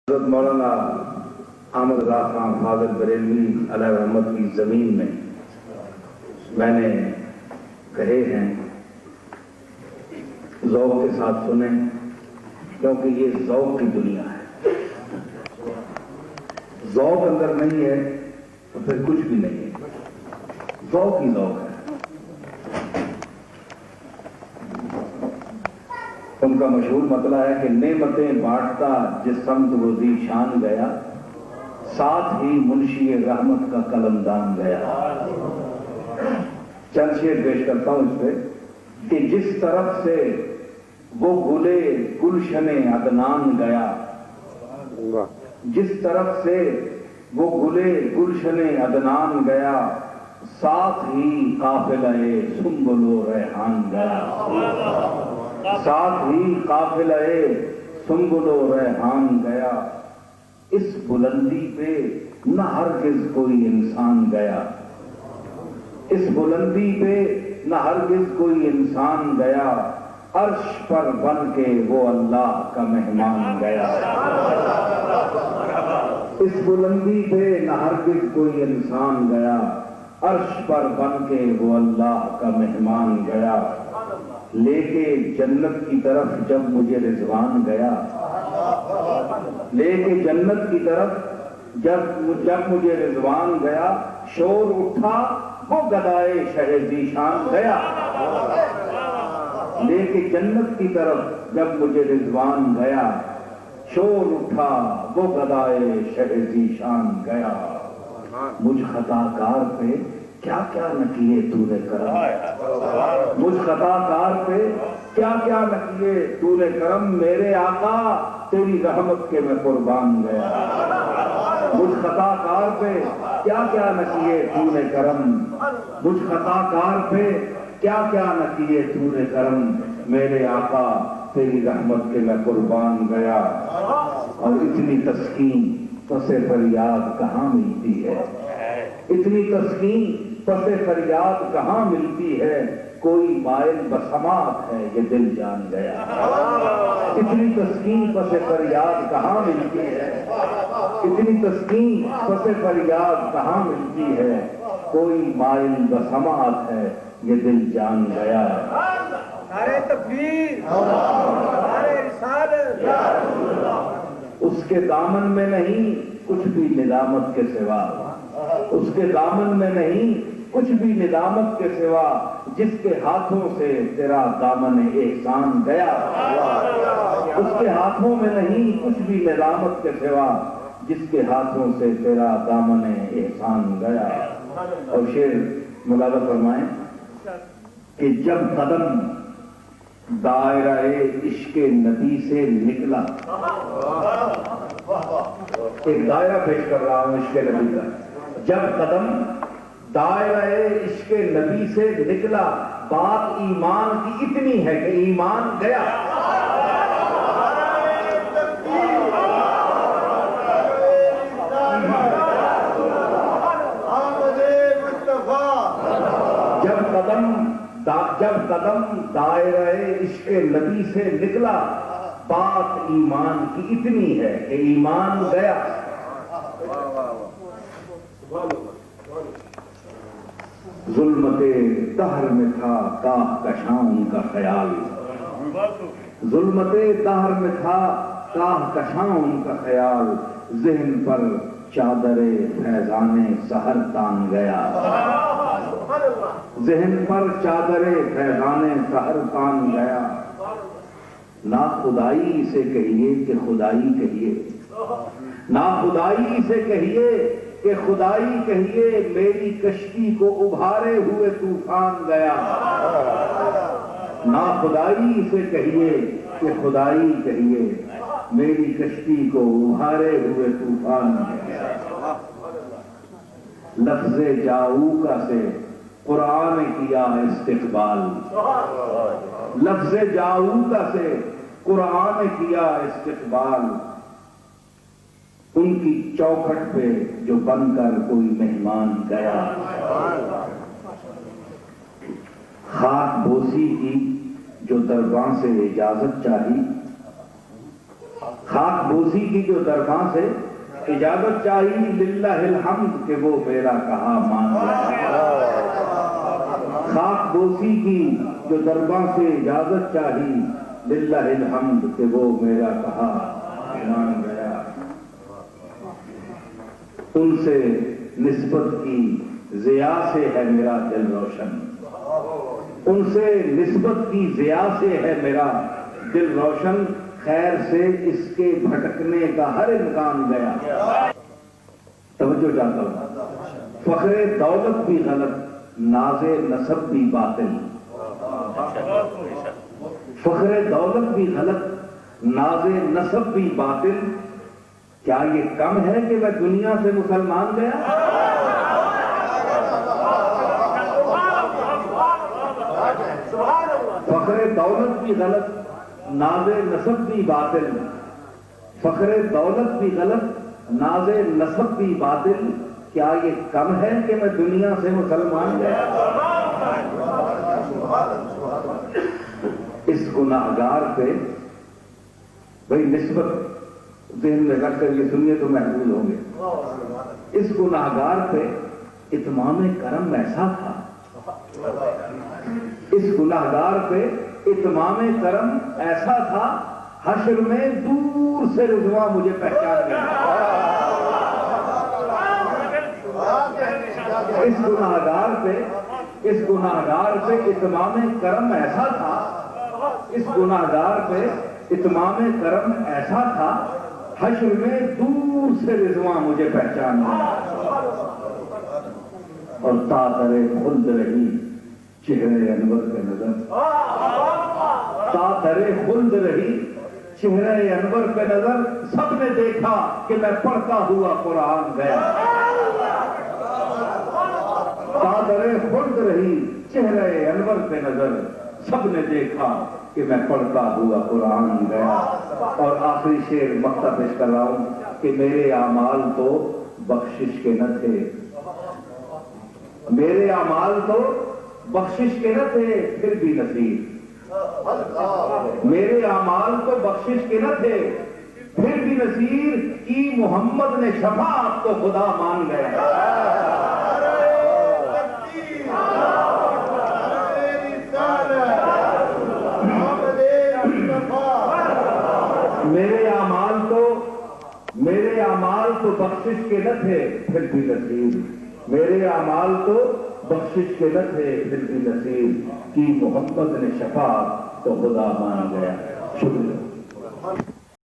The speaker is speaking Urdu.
حضرت مولانا احمد رضا خان فاضل بریلوی علیہ رحمت کی زمین میں نے کہے ہیں، ذوق کے ساتھ سنیں کیونکہ یہ ذوق کی دنیا ہے۔ ذوق اندر نہیں ہے تو پھر کچھ بھی نہیں ہے، ذوق ہی ذوق ہے۔ ان کا مشہور مطلع ہے کہ نعمتیں بانٹتا جس سمت وہ ذی شان گیا، ساتھ ہی منشی رحمت کا قلمدان گیا۔ چند شعر پیش کرتا ہوں اس پہ کہ جس طرف سے وہ گلے گلشن عدنان گیا، جس طرف سے وہ گلے گلشن عدنان گیا، ساتھ ہی قافلہ سنبل و ریحان گیا، ساتھ ہی قافلہ سنبل و ریحان گیا۔ اس بلندی پہ نہ ہرگز کوئی انسان گیا، اس بلندی پہ نہ ہرگز کوئی انسان گیا، عرش پر بن کے وہ اللہ کا مہمان گیا۔ اس بلندی پہ نہ ہرگز کوئی انسان گیا، عرش پر بن کے وہ اللہ کا مہمان گیا۔ لے کے جنت کی طرف جب مجھے رضوان گیا، لے کے جنت کی طرف جب مجھے رضوان گیا، شور اٹھا وہ گدائے شہ ذیشان گیا۔ لے کے جنت کی طرف جب مجھے رضوان گیا، شور اٹھا وہ گدائے شہ ذیشان گیا۔ مجھ خطا کار پہ کیا کیا نہ کیے تو نے کرم، مجھ خطا کار پہ کیا کیا نہ کیے تو نے کرم، میرے آقا تیری رحمت کے میں قربان گیا۔ مجھ خطا کار پہ کیا کیا نہ کیے تو نے کرم، مجھ خطا کار پہ کیا کیا نہ کیے تو نے کرم، میرے آقا تیری رحمت کے میں قربان گیا۔ اور اتنی تسکین پس فریاد کہاں ملتی ہے، اتنی تسکین پس فریاد کہاں ملتی ہے، کوئی مائل بسماعت ہے یہ دل جان گیا۔ اتنی تسکین پس فریاد کہاں ملتی ہے، اتنی تسکین پس فریاد کہاں ملتی ہے، کوئی مائل بسماعت ہے یہ دل جان گیا۔ نعرہ تکبیر، نعرہ رسالت۔ اس کے دامن میں نہیں کچھ بھی ندامت کے سوا، اس کے دامن میں نہیں کچھ بھی ندامت کے سوا، جس کے ہاتھوں سے تیرا دامن احسان گیا۔ اس کے ہاتھوں میں نہیں کچھ بھی ندامت کے سوا، جس کے ہاتھوں سے تیرا دامن احسان گیا۔ اور شعر ملاحظہ فرمائیں کہ جب قدم دائرہ عشق نبی سے نکلا، ایک دائرہ پیش کر رہا ہوں عشق نبی کا، جب قدم دائرہ عشق نبی سے نکلا، بات ایمان کی اتنی ہے کہ ایمان گیا۔ جب قدم دائرہ عشق نبی سے نکلا، بات ایمان کی اتنی ہے کہ ایمان گیا۔ ظلمت دہر میں تھا کاہ کشاں ان کا خیال، ظلمت دہر میں تھا کاہ کشاں ان کا خیال، ذہن پر چادر فیضان سحر تان گیا، ذہن پر چادر فیضان سحر تان گیا۔ نا خدائی سے کہیے کہ خدائی کہیے، نا خدائی سے کہیے کہ خدائی کہیے، میری کشتی کو ابھارے ہوئے طوفان گیا۔ نا خدائی سے کہیے کہ خدائی کہیے، میری کشتی کو ابھارے ہوئے طوفان گیا۔ لفظ جاؤکا سے قرآن کیا استقبال، لفظ جاؤکا سے قرآن کیا استقبال، ان کی چوکھٹ پہ جو بن کر کوئی مہمان گیا۔ خاک بوسی کی جو درباں سے اجازت چاہی، خاک بوسی کی جو درباں سے اجازت چاہی للہ الحمد کہ وہ میرا کہا مان گیا. خاک بوسی کی جو درباں سے اجازت چاہی للہ الحمد کہ وہ میرا کہا مان گیا. ان سے نسبت کی ضیا سے ہے میرا دل روشن. ان سے نسبت کی ضیا سے ہے میرا دل روشن. خیر سے اس کے بھٹکنے کا ہر امکان گیا. توجہ چاہتا ہوں. فخر دولت بھی غلط، ناز نسب بھی باطل. فخر دولت بھی غلط، ناز نسب بھی باطل. کیا یہ کم ہے کہ میں دنیا سے مسلمان گیا؟ فخر دولت بھی غلط، ناز نسب بھی باطل. فخر دولت بھی غلط، ناز نسب بھی باطل. کیا یہ کم ہے کہ میں دنیا سے مسلمان گیا؟ اس گناہگار پہ بھئی نسبت ذہن میں رکھ کر یہ سنیے تو محفوظ ہوں گے. اس گناہگار پہ اتمام کرم ایسا تھا. اس گناہگار پہ اتمام کرم ایسا تھا، حشر میں دور سے رضوان مجھے پہچان گیا. اس گناہگار پہ اتمام کرم ایسا تھا. اس گناہگار پہ اتمام کرم ایسا تھا، حشر میں دور سے رضوان مجھے پہچان گیا. اور تاثر خلد رہی چہرے انور پہ نظر. تاثر خلد رہی چہرے انور پہ نظر. سب نے دیکھا کہ میں پڑھتا ہوا قرآن گیا. تاثر خلد رہی چہرے انور پہ نظر. سب نے دیکھا کہ میں پڑھتا ہوا قرآن گیا. اور آخری شعر مقطع پیش کر رہا ہوں کہ میرے اعمال تو بخشش کے نہ تھے. میرے اعمال تو بخشش کے نہ تھے پھر بھی نصیب. میرے اعمال تو بخشش کے نہ تھے پھر بھی نصیب کی محمد نے شفاعت تو خدا مان گیا. میرے اعمال تو بخشش کے نہ تھے پھر بھی نصیب. میرے اعمال تو بخشش کے نہ تھے پھر بھی نصیب کی محمد نے شفاعت تو خدا مان گیا. شکریہ.